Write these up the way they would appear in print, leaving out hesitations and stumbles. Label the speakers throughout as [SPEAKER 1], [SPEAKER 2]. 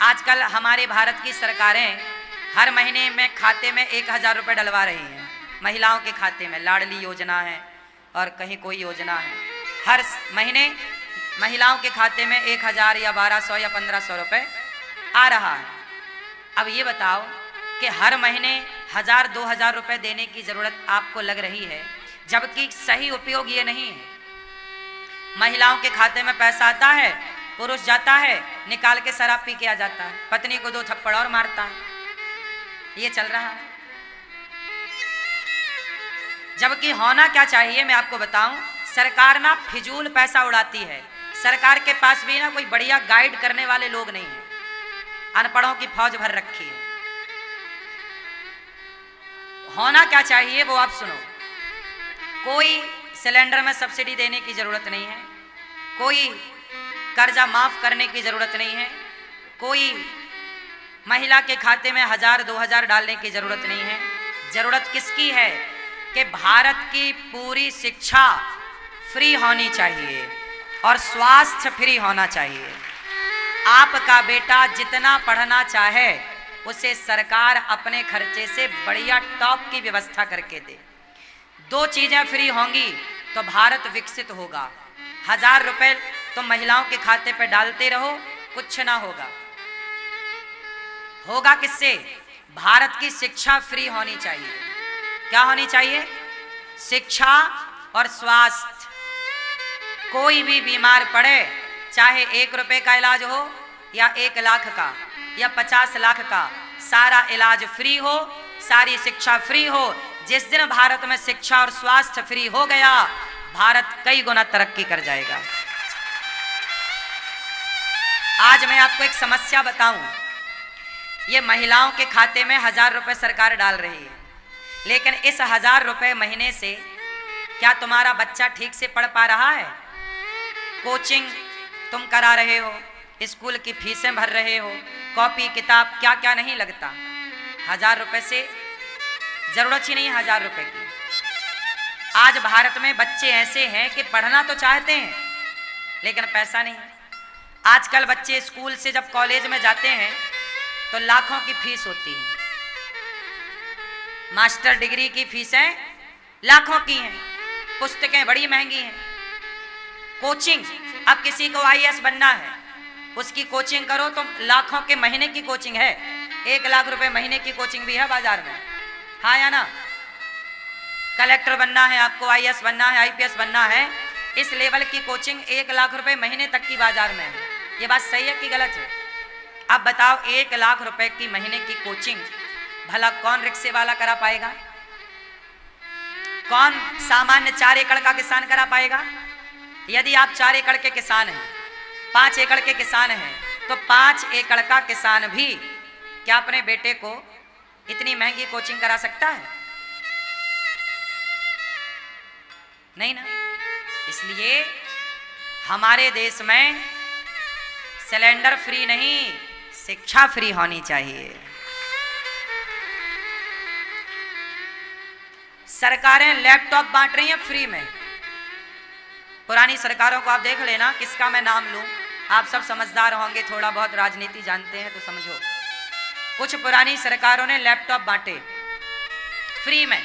[SPEAKER 1] आजकल हमारे भारत की सरकारें हर महीने में खाते में 1,000 रुपये डलवा रही हैं महिलाओं के खाते में। लाडली योजना है और कहीं कोई योजना है, हर महीने महिलाओं के खाते में 1,000 या 1,200 या 1,500 रुपये आ रहा है। अब ये बताओ कि हर महीने 1,000-2,000 रुपये देने की ज़रूरत आपको लग रही है, जबकि सही उपयोग ये नहीं है। महिलाओं के खाते में पैसा आता है, पुरुष जाता है निकाल के शराब पी के आ जाता है, पत्नी को 2 थप्पड़ और मारता है, ये चल रहा है। जबकि होना क्या चाहिए मैं आपको बताऊं, सरकार ना फिजूल पैसा उड़ाती है। सरकार के पास भी ना कोई बढ़िया गाइड करने वाले लोग नहीं है, अनपढ़ों की फौज भर रखी है। होना क्या चाहिए वो आप सुनो। कोई सिलेंडर में सब्सिडी देने की जरूरत नहीं है, कोई कर्जा माफ करने की जरूरत नहीं है, कोई महिला के खाते में 1,000-2,000 डालने की जरूरत नहीं है। जरूरत किसकी है कि भारत की पूरी शिक्षा फ्री होनी चाहिए और स्वास्थ्य फ्री होना चाहिए। आपका बेटा जितना पढ़ना चाहे उसे सरकार अपने खर्चे से बढ़िया टॉप की व्यवस्था करके दे। 2 चीजें फ्री होंगी तो भारत विकसित होगा। 1,000 रुपए तो महिलाओं के खाते पे डालते रहो, कुछ ना होगा। होगा किससे? भारत की शिक्षा फ्री होनी चाहिए। क्या होनी चाहिए? शिक्षा और स्वास्थ्य। कोई भी बीमार पड़े, चाहे 1 रुपए का इलाज हो या 1 लाख का या 50 लाख का, सारा इलाज फ्री हो, सारी शिक्षा फ्री हो। जिस दिन भारत में शिक्षा और स्वास्थ्य फ्री हो गया, भारत कई गुना तरक्की कर जाएगा। आज मैं आपको एक समस्या बताऊं। ये महिलाओं के खाते में 1,000 रुपए सरकार डाल रही है, लेकिन इस 1,000 रुपए महीने से क्या तुम्हारा बच्चा ठीक से पढ़ पा रहा है? कोचिंग तुम करा रहे हो, स्कूल की फीसें भर रहे हो, कॉपी किताब क्या क्या नहीं लगता। 1,000 रुपए से जरूरत ही नहीं है 1,000 रुपए की। आज भारत में बच्चे ऐसे हैं कि पढ़ना तो चाहते हैं लेकिन पैसा नहीं। आजकल बच्चे स्कूल से जब कॉलेज में जाते हैं तो लाखों की फीस होती है। मास्टर डिग्री की फीसें लाखों की हैं, पुस्तकें बड़ी महंगी हैं। कोचिंग, अब किसी को IAS बनना है, उसकी कोचिंग करो तो लाखों के महीने की कोचिंग है। 1 लाख रुपए महीने की कोचिंग भी है बाजार में, हाँ या ना? कलेक्टर बनना है आपको, IAS बनना है, IPS बनना है, इस लेवल की कोचिंग 1 लाख रुपए महीने तक की बाजार में है। ये बात सही है कि गलत है? अब बताओ, 1 लाख रुपए की महीने की कोचिंग भला कौन रिक्शे वाला करा पाएगा? कौन सामान्य 4 एकड़ का किसान करा पाएगा? यदि आप 4 एकड़ के किसान हैं, 5 एकड़ के किसान हैं, तो 5 एकड़ का किसान भी क्या अपने बेटे को इतनी महंगी कोचिंग करा सकता है? नहीं ना। इसलिए हमारे देश में सिलेंडर फ्री नहीं, शिक्षा फ्री होनी चाहिए। सरकारें लैपटॉप बांट रही हैं फ्री में। पुरानी सरकारों को आप देख लेना, किसका मैं नाम लूं। आप सब समझदार होंगे, थोड़ा बहुत राजनीति जानते हैं तो समझो। कुछ पुरानी सरकारों ने लैपटॉप बांटे फ्री में।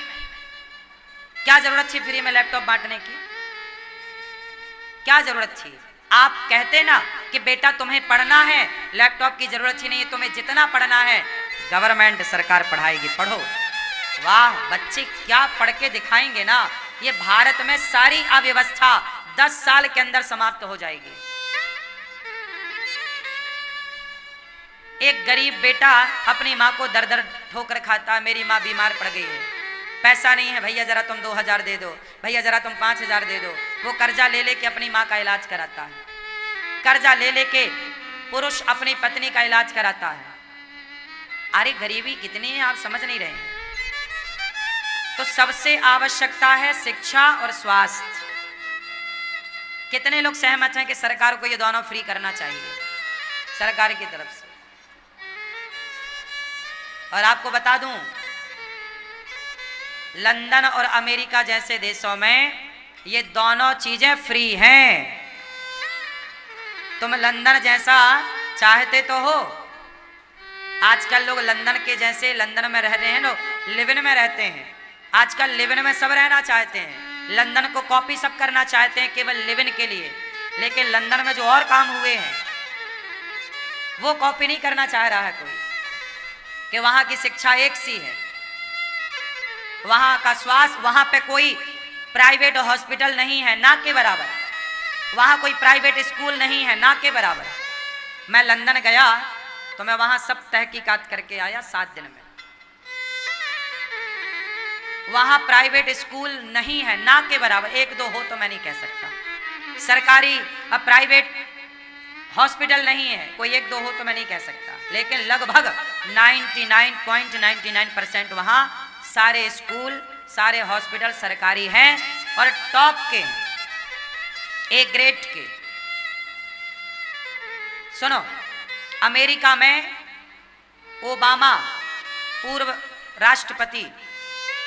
[SPEAKER 1] क्या जरूरत थी फ्री में लैपटॉप बांटने की? क्या जरूरत थी? आप कहते ना कि बेटा तुम्हें पढ़ना है, लैपटॉप की जरूरत ही नहीं है, तुम्हें जितना पढ़ना है गवर्नमेंट सरकार पढ़ाएगी, पढ़ो। वाह, बच्चे क्या पढ़ के दिखाएंगे ना। ये भारत में सारी अव्यवस्था 10 साल के अंदर समाप्त हो जाएगी। एक गरीब बेटा अपनी माँ को दर दर ठोकर खाता, मेरी माँ बीमार पड़ गई है, पैसा नहीं है, भैया जरा तुम 2,000 दे दो, भैया जरा तुम 5,000 दे दो। वो कर्जा ले लेके अपनी माँ का इलाज कराता है, कर्जा ले लेके पुरुष अपनी पत्नी का इलाज कराता है। अरे गरीबी कितनी है आप समझ नहीं रहे हैं। तो सबसे आवश्यकता है शिक्षा और स्वास्थ्य। कितने लोग सहमत हैं कि सरकार को ये दोनों फ्री करना चाहिए सरकार की तरफ से? और आपको बता दूं, लंदन और अमेरिका जैसे देशों में ये दोनों चीजें फ्री हैं। तुम लंदन जैसा चाहते तो हो आजकल लोग लंदन के जैसे लंदन में रह रहे हैं, लोग लिव इन में रहते हैं। आजकल लिव इन में सब रहना चाहते हैं, लंदन को कॉपी सब करना चाहते हैं केवल लिव इन के लिए। लेकिन लंदन में जो और काम हुए हैं वो कॉपी नहीं करना चाह रहा है कोई, कि वहां की शिक्षा एक सी है, वहां का स्वास्थ्य, वहां पे कोई प्राइवेट हॉस्पिटल नहीं है ना के बराबर, वहां कोई प्राइवेट स्कूल नहीं है ना के बराबर। मैं लंदन गया तो मैं वहां सब तहकीकात करके आया 7 दिन में। वहां प्राइवेट स्कूल नहीं है ना के बराबर, 1-2 हो तो मैं नहीं कह सकता। सरकारी अब प्राइवेट हॉस्पिटल नहीं है, कोई 1-2 हो तो मैं नहीं कह सकता, लेकिन लगभग 99.99% वहां सारे स्कूल सारे हॉस्पिटल सरकारी हैं और टॉप के, ए ग्रेड के। सुनो, अमेरिका में ओबामा पूर्व राष्ट्रपति,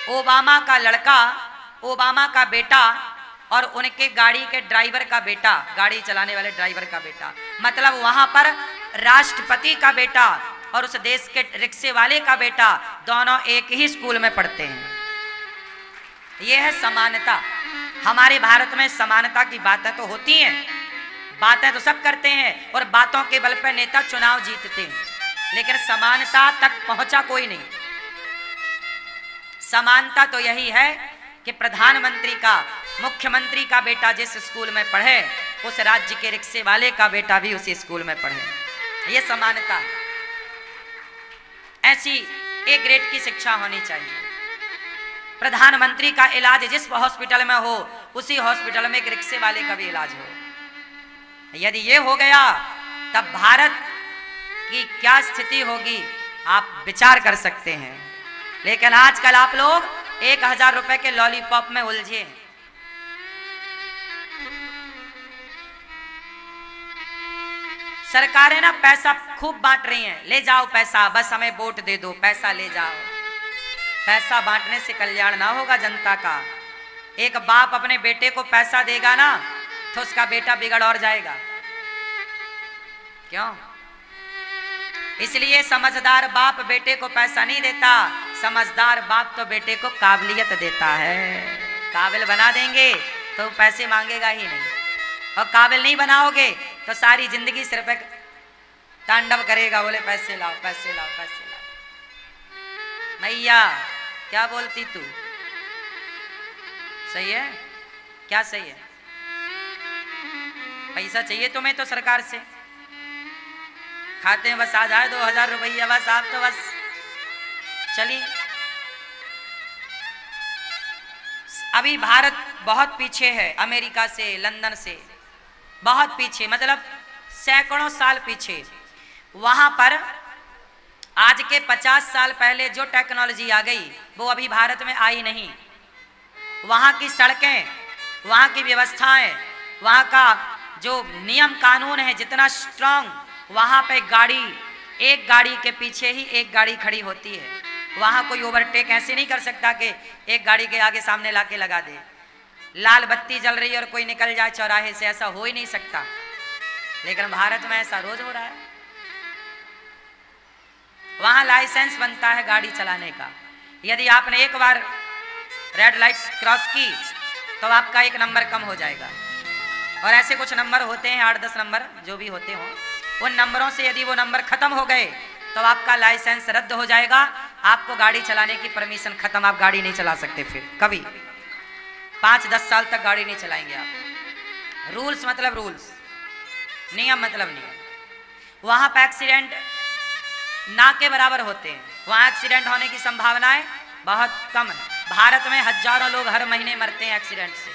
[SPEAKER 1] ओबामा का लड़का, ओबामा का बेटा और उनके गाड़ी के ड्राइवर का बेटा, गाड़ी चलाने वाले ड्राइवर का बेटा, मतलब वहां पर राष्ट्रपति का बेटा और उस देश के रिक्शे वाले का बेटा दोनों एक ही स्कूल में पढ़ते हैं। यह है समानता। हमारे भारत में समानता की बातें तो होती हैं, बातें तो सब करते हैं और बातों के बल पर नेता चुनाव जीतते हैं, लेकिन समानता तक पहुंचा कोई नहीं। समानता तो यही है कि प्रधानमंत्री का, मुख्यमंत्री का बेटा जिस स्कूल में पढ़े उस राज्य के रिक्शे वाले का बेटा भी उसी स्कूल में पढ़े, ये समानता। ऐसी ए ग्रेड की शिक्षा होनी चाहिए। प्रधानमंत्री का इलाज जिस हॉस्पिटल में हो उसी हॉस्पिटल में एक रिक्शे वाले का भी इलाज हो। यदि ये हो गया तब भारत की क्या स्थिति होगी आप विचार कर सकते हैं। लेकिन आजकल आप लोग 1000 रुपए के लॉलीपॉप में उलझे। सरकारें ना पैसा खूब बांट रही हैं, ले जाओ पैसा, बस हमें वोट दे दो, पैसा ले जाओ। पैसा बांटने से कल्याण ना होगा जनता का। एक बाप अपने बेटे को पैसा देगा ना तो उसका बेटा बिगड़ और जाएगा। क्यों? इसलिए समझदार बाप बेटे को पैसा नहीं देता, समझदार बाप तो बेटे को काबिलियत देता है। काबिल बना देंगे तो पैसे मांगेगा ही नहीं, और काबिल नहीं बनाओगे तो सारी जिंदगी सिर्फ तांडव करेगा, बोले पैसे लाओ पैसे लाओ पैसे लाओ। मैया क्या बोलती तू? सही है क्या? सही है। पैसा चाहिए तुम्हें तो सरकार से, खाते हैं बस आ जाए 2000 रुपया, बस आप तो बस चलिए। अभी भारत बहुत पीछे है अमेरिका से, लंदन से बहुत पीछे, मतलब सैकड़ों साल पीछे। वहां पर आज के 50 साल पहले जो टेक्नोलॉजी आ गई वो अभी भारत में आई नहीं। वहां की सड़कें, वहां की व्यवस्थाएं, वहां का जो नियम कानून है जितना स्ट्रांग, वहां पे गाड़ी, एक गाड़ी के पीछे ही एक गाड़ी खड़ी होती है। वहां कोई ओवरटेक ऐसे नहीं कर सकता कि एक गाड़ी के आगे सामने लाके लगा दे। लाल बत्ती जल रही है और कोई निकल जाए चौराहे से, ऐसा हो ही नहीं सकता। लेकिन भारत में ऐसा रोज हो रहा है। वहां लाइसेंस बनता है गाड़ी चलाने का। यदि आपने एक बार रेड लाइट क्रॉस की तो आपका 1 नंबर कम हो जाएगा। और ऐसे कुछ नंबर होते हैं, 8-10 नंबर जो भी होते हों, उन नंबरों से यदि वो नंबर खत्म हो गए तो आपका लाइसेंस रद्द हो जाएगा, आपको गाड़ी चलाने की परमिशन खत्म, आप गाड़ी नहीं चला सकते फिर कभी। 5-10 साल तक गाड़ी नहीं चलाएंगे आप। रूल्स मतलब रूल्स, नियम मतलब नियम। वहां पर एक्सीडेंट ना के बराबर होते हैं, वहां एक्सीडेंट होने की संभावनाएं बहुत कम है। भारत में हजारों लोग हर महीने मरते हैं एक्सीडेंट से,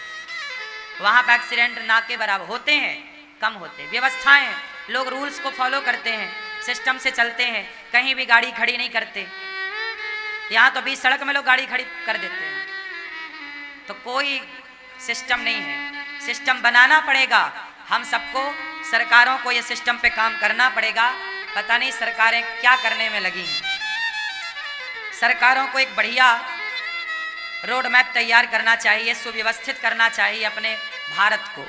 [SPEAKER 1] वहां पर एक्सीडेंट ना के बराबर होते हैं, कम होते हैं। व्यवस्थाएं, लोग रूल्स को फॉलो करते हैं, सिस्टम से चलते हैं, कहीं भी गाड़ी खड़ी नहीं करते। यहाँ तो बीच सड़क में लोग गाड़ी खड़ी कर देते हैं। तो कोई सिस्टम नहीं है, सिस्टम बनाना पड़ेगा हम सबको, सरकारों को ये सिस्टम पे काम करना पड़ेगा। पता नहीं सरकारें क्या करने में लगी हैं। सरकारों को एक बढ़िया रोड मैप तैयार करना चाहिए, सुव्यवस्थित करना चाहिए अपने भारत को।